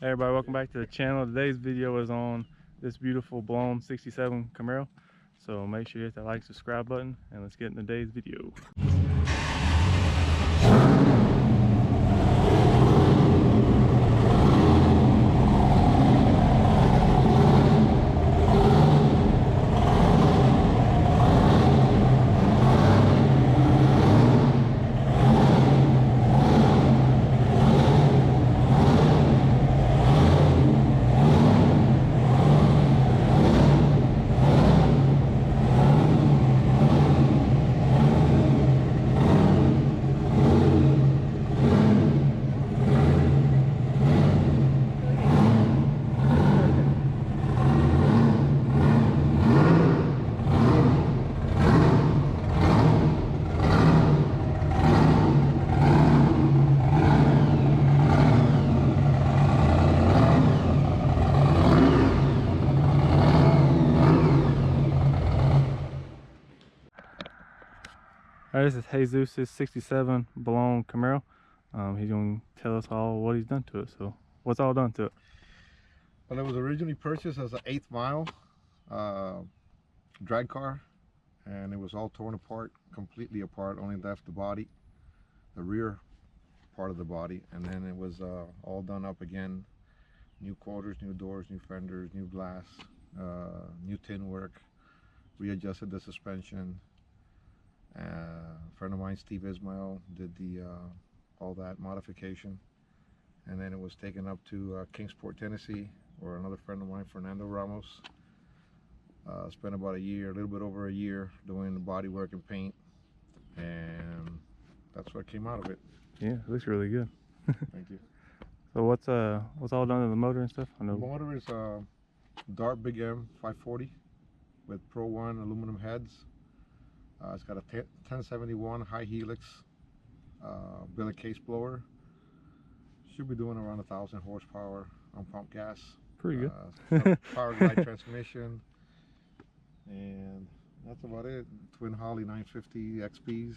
Hey everybody, welcome back to the channel. Today's video is on this beautiful blown 67 Camaro. So make sure you hit that like, subscribe button, and let's get in today's video. All right, this is Jesus' 67 blown Camaro. He's going to tell us all what he's done to it. So what's all done to it? Well, it was originally purchased as an 8th mile drag car, and it was all torn apart, completely apart, only left the body, the rear part of the body, and then it was all done up again. New quarters, new doors, new fenders, new glass, new tin work, readjusted the suspension. A friend of mine, Steve Ismail, did the all that modification, and then it was taken up to Kingsport, Tennessee, where another friend of mine, Fernando Ramos, spent about a year, a little bit over a year, doing the body work and paint, and that's what came out of it. Yeah, it looks really good. Thank you. So what's all done to the motor and stuff? I know the motor is Dart Big M 540 with Pro 1 aluminum heads. It's got a 1071 high helix billet case blower. Should be doing around 1,000 horsepower on pump gas. Pretty good. Power glide transmission, and that's about it. Twin Holly 950 XPs.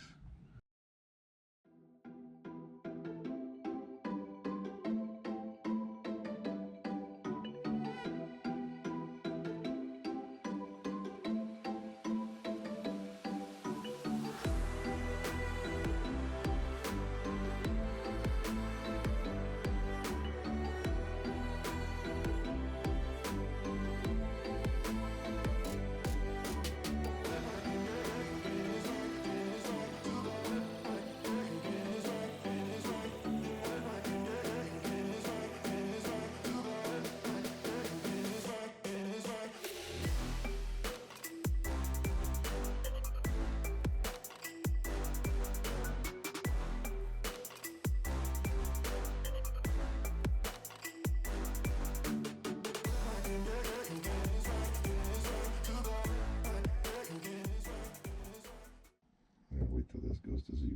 Wait till this goes to 0.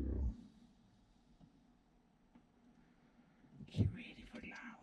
Get ready for loud.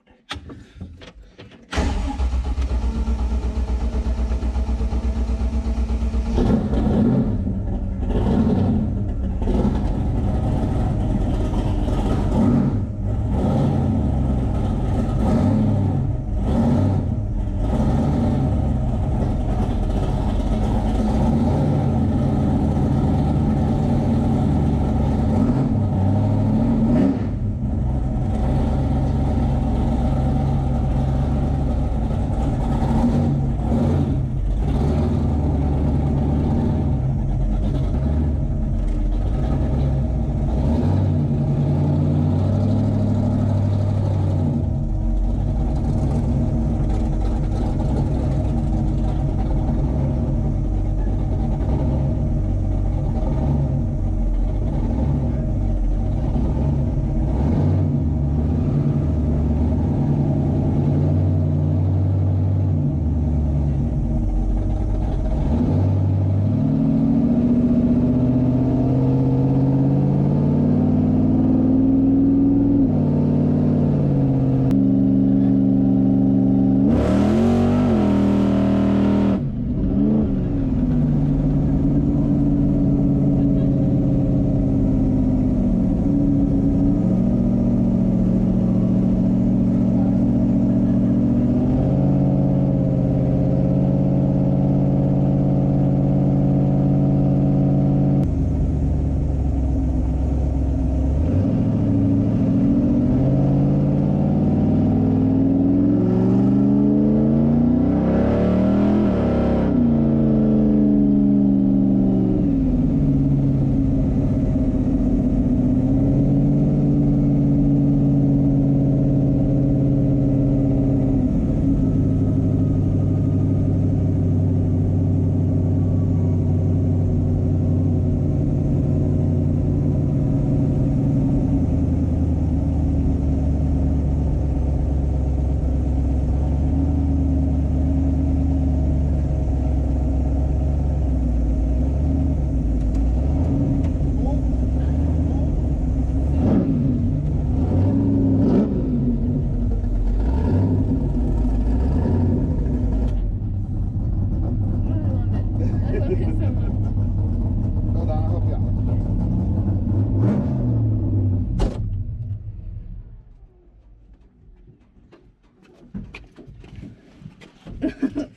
Good?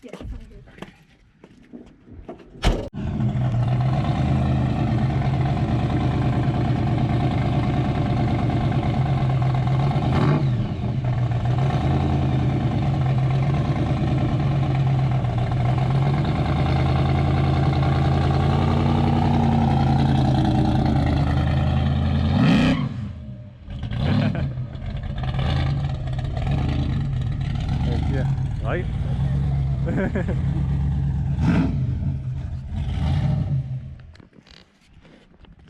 Yeah, I'm good. Heck yeah. Like it?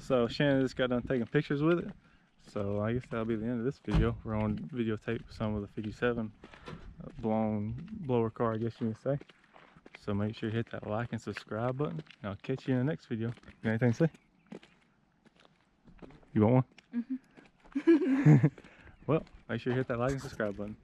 So Shannon just got done taking pictures with it. So I guess that'll be the end of this video. We're on videotape some of the 57 blown blower car, I guess you can say. So make sure you hit that like and subscribe button. And I'll catch you in the next video. You got anything to say? You want one? Mm-hmm. Well, make sure you hit that like and subscribe button.